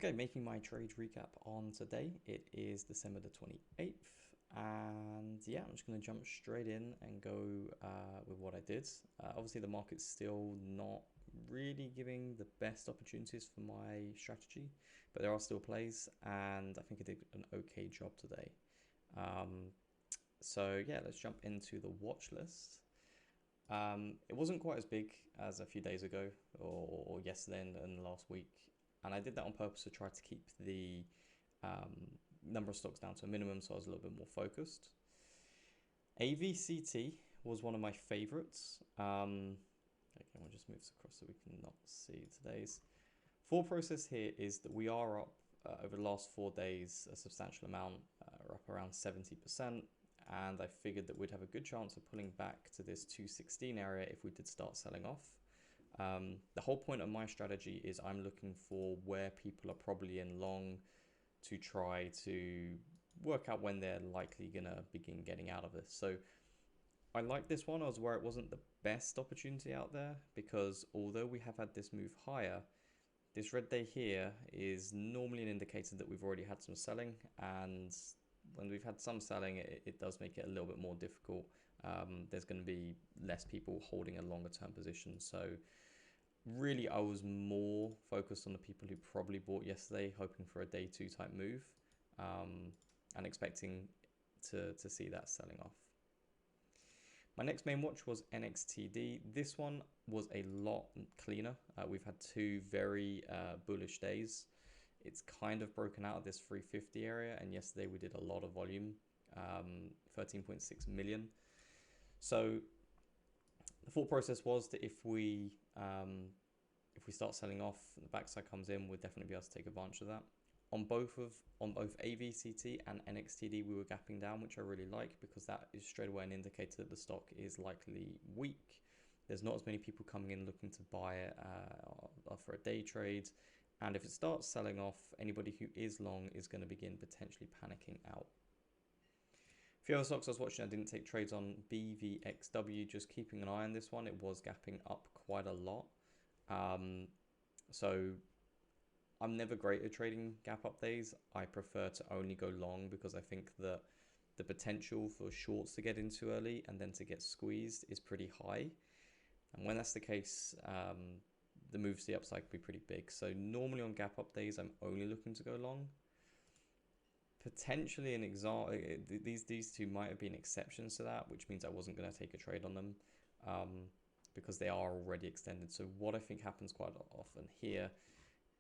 Okay, making my trade recap on today. It is December the 28th, and yeah, I'm just going to jump straight in and go with what I did. Obviously, the market's still not really giving the best opportunities for my strategy, but there are still plays, and I think I did an okay job today. So yeah, let's jump into the watch list. It wasn't quite as big as a few days ago or yesterday and last week. And I did that on purpose to try to keep the number of stocks down to a minimum, so I was a little bit more focused. AVCT was one of my favorites. Okay, we'll just move across so we can not see today's. Thought process here is that we are up over the last 4 days a substantial amount. We're up around 70%. And I figured that we'd have a good chance of pulling back to this 216 area if we did start selling off. The whole point of my strategy is I'm looking for where people are probably in long to try to work out when they're likely going to begin getting out of this. So I like this one. I was where it wasn't the best opportunity out there because although we have had this move higher, this red day here is normally an indicator that we've already had some selling, and when we've had some selling, it does make it a little bit more difficult. There's going to be less people holding a longer term position. So really, I was more focused on the people who probably bought yesterday, hoping for a day two type move, and expecting to see that selling off. My next main watch was NXTD. This one was a lot cleaner. We've had two very bullish days. It's kind of broken out of this 350 area, and yesterday we did a lot of volume, 13.6 million. So the thought process was that if we start selling off, the backside comes in, we'll definitely be able to take advantage of that. On both AVCT and NXTD, we were gapping down, which I really like because that is straight away an indicator that the stock is likely weak. There's not as many people coming in looking to buy it for a day trade. And if it starts selling off, anybody who is long is going to begin potentially panicking out. A few other stocks I was watching, I didn't take trades on. BVXW, just keeping an eye on this one. It was gapping up quite a lot. So I'm never great at trading gap up days. I prefer to only go long because I think that the potential for shorts to get into early and then to get squeezed is pretty high. And when that's the case, the moves to the upside can be pretty big. So normally on gap up days, I'm only looking to go long. Potentially an example, these two might have been exceptions to that, which means I wasn't going to take a trade on them because they are already extended. So what I think happens quite often here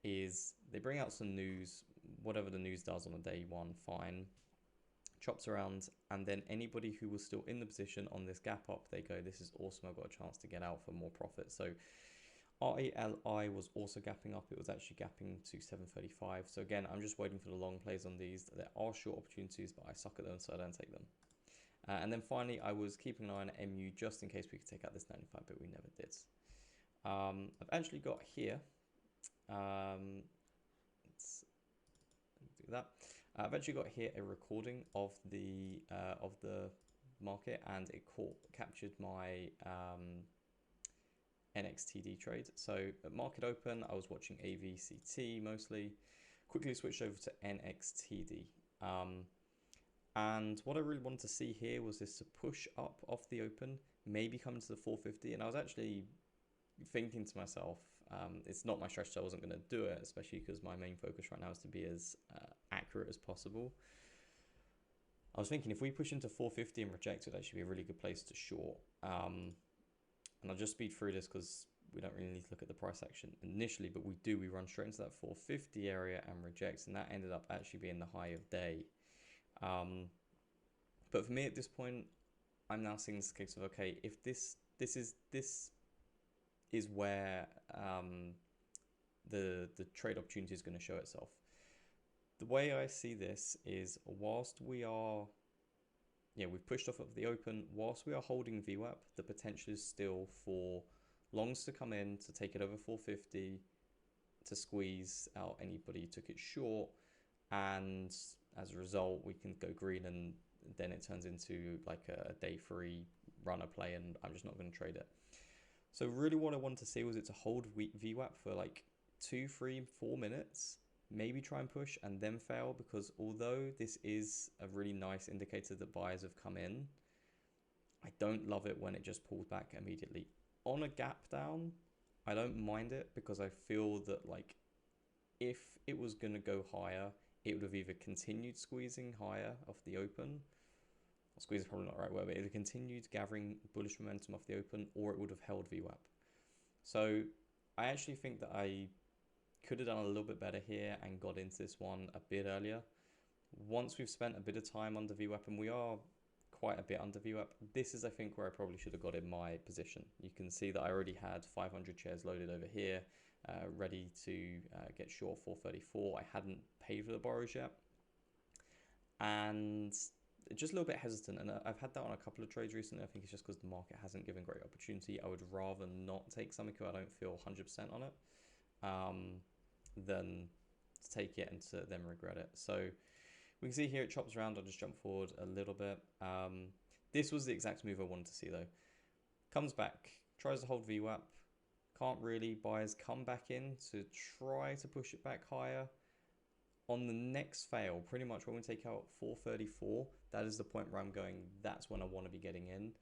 is they bring out some news, whatever the news does on a day one, fine, chops around, and then anybody who was still in the position on this gap up, they go, this is awesome, I've got a chance to get out for more profit. So RALI was also gapping up. It was actually gapping to 735. So again, I'm just waiting for the long plays on these. There are short opportunities, but I suck at them, so I don't take them. And then finally, I was keeping an eye on MU just in case we could take out this 95, but we never did. I've actually got here, let's do that. I've actually got here a recording of the market, and it captured my NXTD trade. So at market open, I was watching AVCT mostly. Quickly switched over to NXTD. And what I really wanted to see here was this to push up off the open, maybe come to the 450. And I was actually thinking to myself, it's not my strategy, I wasn't going to do it, especially because my main focus right now is to be as accurate as possible. I was thinking if we push into 450 and reject it, that should be a really good place to short. And I'll just speed through this because we don't really need to look at the price action initially, but we run straight into that 450 area and reject, and that ended up actually being the high of day. But for me at this point, I'm now seeing this case of, okay, if this is where the trade opportunity is going to show itself. The way I see this is whilst we are, we've pushed off of the open, whilst we are holding VWAP, the potential is still for longs to come in to take it over 450 to squeeze out anybody who took it short, and as a result we can go green, and then it turns into like a day three runner play, and I'm just not going to trade it. So really what I wanted to see was it to hold VWAP for like 2, 3, 4 minutes maybe try and push and then fail, because although this is a really nice indicator that buyers have come in, I don't love it when it just pulls back immediately. On a gap down, I don't mind it, because I feel that like if it was going to go higher, it would have either continued squeezing higher off the open. Squeeze is probably not the right word, but it would have continued gathering bullish momentum off the open, or it would have held VWAP. So I actually think that I could have done a little bit better here and got into this one a bit earlier. Once we've spent a bit of time under VWAP, and we are quite a bit under VWAP, this is I think where I probably should have got in my position. You can see that I already had 500 shares loaded over here, ready to get short 434. I hadn't paid for the borrows yet, and just a little bit hesitant, and I've had that on a couple of trades recently. I think it's just because the market hasn't given great opportunity. I would rather not take something if I don't feel 100% on it, than to take it and to then regret it. So we can see here it chops around. I'll just jump forward a little bit. This was the exact move I wanted to see though. Comes back, tries to hold VWAP, can't really. Buyers come back in to try to push it back higher. On the next fail, pretty much when we take out 434, that is the point where I'm going, that's when I want to be getting in.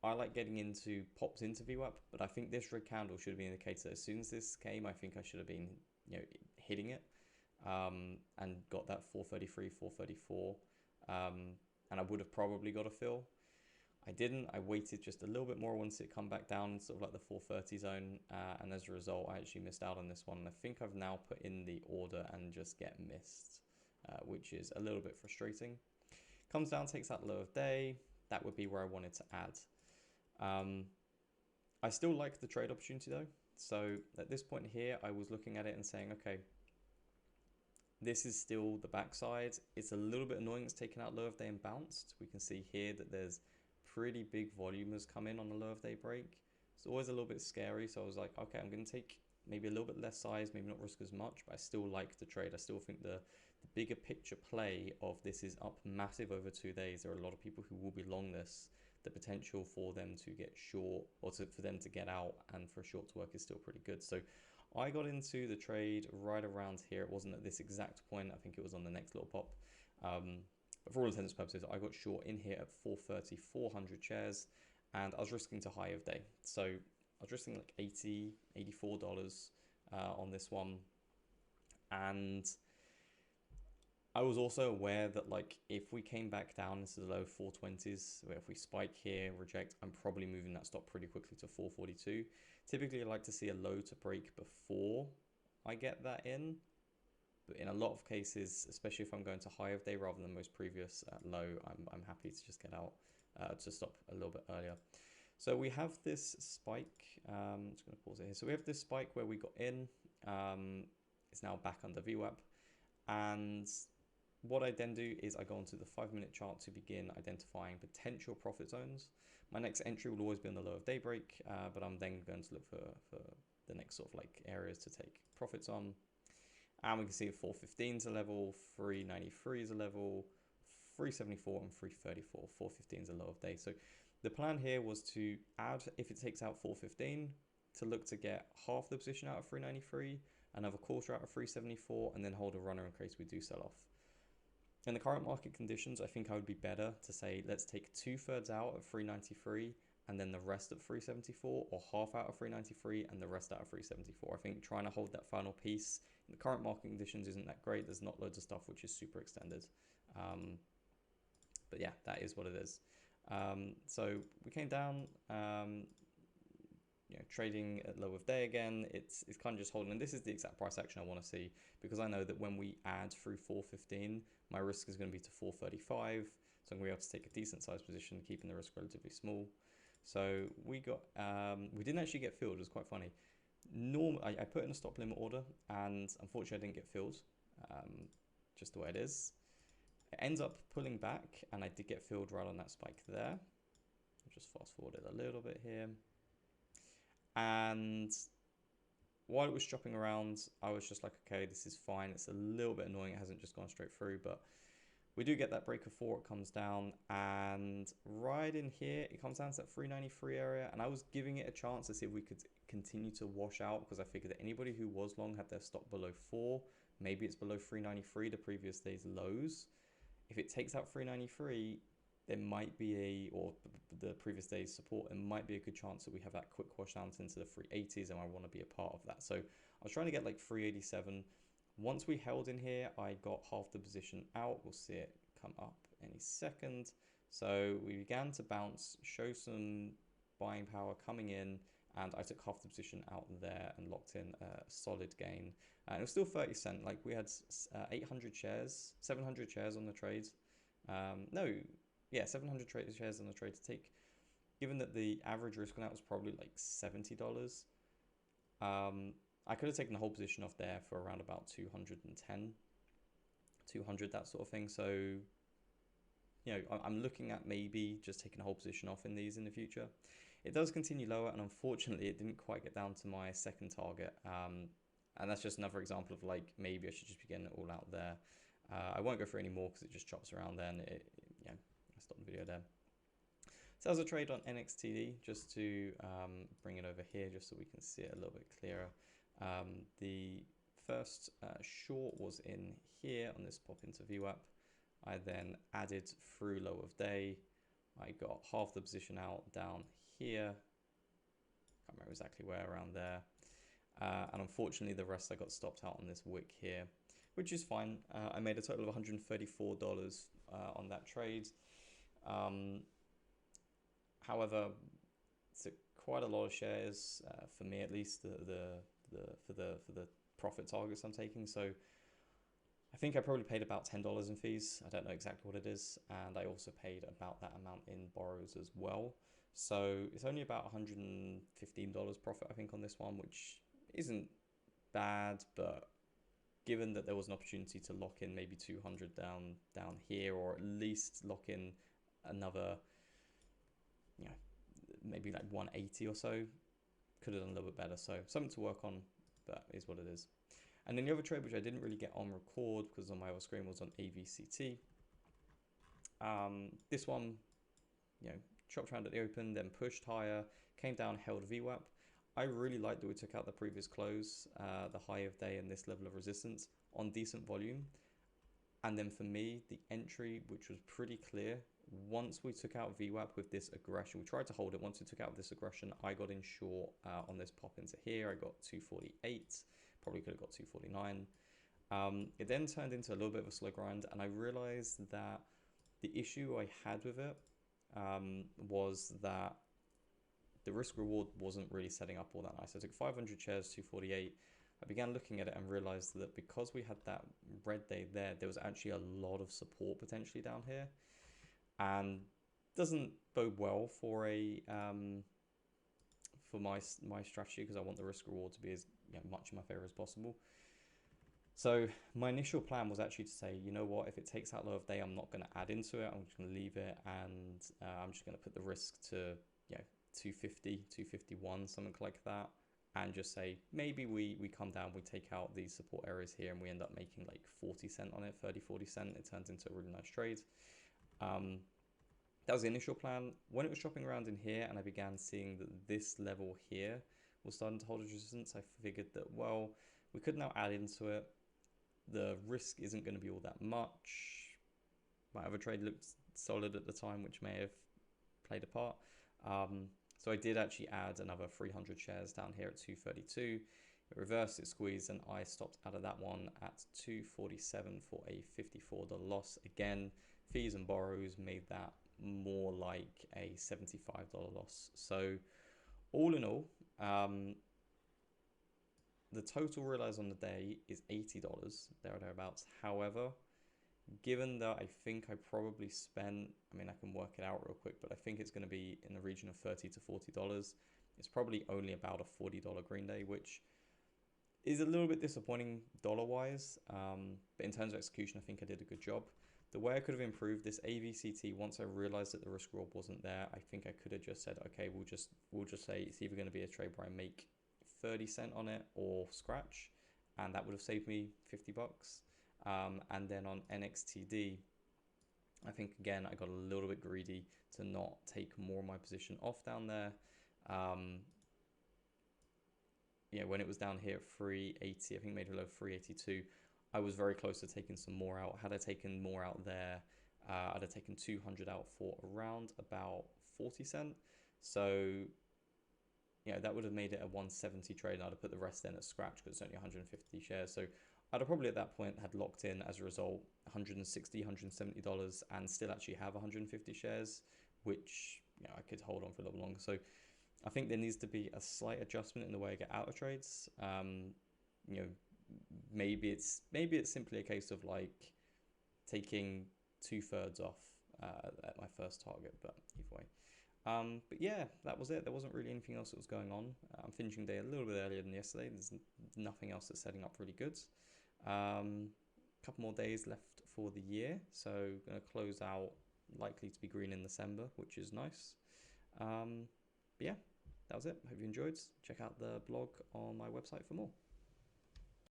I like getting into pops into VWAP, but I think this red candle should have been indicated that as soon as this came, I think I should have been, hitting it, and got that 433, 434, and I would have probably got a fill. I didn't. I waited just a little bit more once it come back down, sort of like the 430 zone, and as a result, I actually missed out on this one. And I think I've now put in the order and just get missed, which is a little bit frustrating. Comes down, takes that low of day. That would be where I wanted to add. I still like the trade opportunity though. So at this point here, I was looking at it and saying, okay, this is still the backside. It's a little bit annoying it's taken out low of day and bounced. We can see here that there's pretty big volume has come in on the low of day break. It's always a little bit scary. So I was like, okay, I'm going to take maybe a little bit less size, maybe not risk as much, but I still like the trade. I still think the bigger picture play of this is up massive over 2 days. There are a lot of people who will be long this. The potential for them to get short, or for them to get out and for a short to work, is still pretty good. So I got into the trade right around here. It wasn't at this exact point. I think it was on the next little pop. But for all intents and purposes, I got short in here at 430, 400 shares, and I was risking to high of day. So I was risking like $80, $84 on this one. And I was also aware that like if we came back down into the low 420s, where if we spike here, reject, I'm probably moving that stop pretty quickly to 442. Typically, I like to see a low to break before I get that in. But in a lot of cases, especially if I'm going to high of day rather than most previous low, I'm happy to just get out to stop a little bit earlier. So we have this spike. I'm just going to pause it here. So we have this spike where we got in. It's now back under VWAP. And what I then do is I go onto the 5-minute chart to begin identifying potential profit zones. My next entry will always be on the low of daybreak, but I'm then going to look for the next sort of like areas to take profits on. And we can see 415 is a level, 393 is a level, 374 and 334. 415 is a low of day. So the plan here was to add, if it takes out 415, to look to get half the position out of 393, another quarter out of 374, and then hold a runner in case we do sell off. In the current market conditions, I think I would be better to say, let's take 2/3 out of 393 and then the rest at 374, or half out of 393 and the rest out of 374. I think trying to hold that final piece in the current market conditions isn't that great. There's not loads of stuff which is super extended. But yeah, that is what it is. So we came down, trading at low of day again. It's kind of just holding, and this is the exact price action I want to see, because I know that when we add through 415, my risk is going to be to 435. So I'm going to be able to take a decent sized position, keeping the risk relatively small. So we got, we didn't actually get filled. It was quite funny. I put in a stop limit order, and unfortunately I didn't get filled, just the way it is. It ends up pulling back, and I did get filled right on that spike there. I'll just fast forward it a little bit here. And while it was chopping around, I was just like, okay, this is fine. It's a little bit annoying. It hasn't just gone straight through, but We do get that break of 4, it comes down, and right in here, it comes down to that 393 area, and I was giving it a chance to see if we could continue to wash out, because I figured that anybody who was long had their stop below 4, maybe it's below 393, the previous day's lows. If it takes out 393, there might be or the previous day's support, there might be a good chance that we have that quick wash down into the 380s, and I want to be a part of that. So I was trying to get like 387. Once we held in here, I got half the position out. We'll see it come up any second. So we began to bounce, show some buying power coming in, and I took half the position out there and locked in a solid gain. And it was still 30 cent. Like we had 800 shares, 700 shares on the trade. 700 shares on the trade to take. Given that the average risk on that was probably like $70, I could have taken the whole position off there for around about 210, 200, that sort of thing. So, you know, I'm looking at maybe just taking a whole position off in these in the future. It does continue lower, and unfortunately it didn't quite get down to my second target. And that's just another example of like, maybe I should just be getting it all out there. I won't go through any more because it just chops around then. I stopped the video there. So that was a trade on NXTD, just to bring it over here just so we can see it a little bit clearer. The first short was in here on this pop into VWAP. I then added through low of day. I got half the position out down here. Can't remember exactly where, around there. And unfortunately, the rest I got stopped out on this wick here, which is fine. I made a total of $134 on that trade. However, it's quite a lot of shares for me, at least, for the profit targets I'm taking. So I think I probably paid about $10 in fees. I don't know exactly what it is, and I also paid about that amount in borrows as well. So it's only about $115 profit, I think, on this one, which isn't bad, but given that there was an opportunity to lock in maybe 200 down here, or at least lock in another, you know, maybe like 180 or so, could have done a little bit better. So something to work on, but is what it is. And then the other trade, which I didn't really get on record because on my other screen, was on AVCT. This one, you know, chopped around at the open, then pushed higher, came down, held VWAP. I really liked that we took out the previous close, the high of day, and this level of resistance on decent volume. And then for me, the entry, which was pretty clear, once we took out VWAP with this aggression, we tried to hold it. Once we took out this aggression, I got in short on this pop into here. I got 248, probably could have got 249. It then turned into a little bit of a slow grind, and I realized that the issue I had with it was that the risk reward wasn't really setting up all that nice. I took 500 shares, 248. I began looking at it and realized that because we had that red day there, there was actually a lot of support potentially down here, and doesn't bode well for a for my strategy, because I want the risk reward to be as much in my favor as possible. So my initial plan was actually to say, you know what, if it takes that low of day, I'm not going to add into it. I'm just going to leave it, and I'm just going to put the risk to 250, 251, something like that, and just say maybe we come down, we take out these support areas here, and we end up making like 40 cent on it, 30, 40 cent. It turns into a really nice trade. That was the initial plan. When it was shopping around in here and I began seeing that this level here was starting to hold as resistance, I figured that, well, we could now add into it. The risk isn't going to be all that much. My other trade looked solid at the time, which may have played a part. So I did actually add another 300 shares down here at 232. It reversed, it squeezed, and I stopped out of that one at 247 for a $54 loss. Again, fees and borrows made that more like a $75 loss. So all in all, the total realized on the day is $80, there or thereabouts. However, given that I think I probably spent, I mean, I can work it out real quick, but I think it's going to be in the region of $30 to $40. It's probably only about a $40 green day, which is a little bit disappointing dollar-wise. But in terms of execution, I think I did a good job. The way I could have improved this AVCT, once I realized that the risk reward wasn't there, I think I could have just said, okay, we'll just say it's either going to be a trade where I make 30 cent on it or scratch, and that would have saved me $50. And then on NXTD, I think again I got a little bit greedy to not take more of my position off down there. Yeah, when it was down here at 380, I think made a low of 382. I was very close to taking some more out. Had I taken more out there, I'd have taken 200 out for around about 40 cent. So yeah, that would have made it a 170 trade, and I'd have put the rest in at scratch because it's only 150 shares. So I'd have probably at that point had locked in as a result 160, $170 and still actually have 150 shares, which I could hold on for a little longer. So I think there needs to be a slight adjustment in the way I get out of trades. You know, maybe it's simply a case of like taking 2/3 off at my first target, but either way. But yeah, that was it. There wasn't really anything else that was going on. I'm finishing the day a little bit earlier than yesterday. There's nothing else that's setting up really good. Couple more days left for the year, so going to close out likely to be green in December, which is nice. But yeah, that was it. Hope you enjoyed. Check out the blog on my website for more.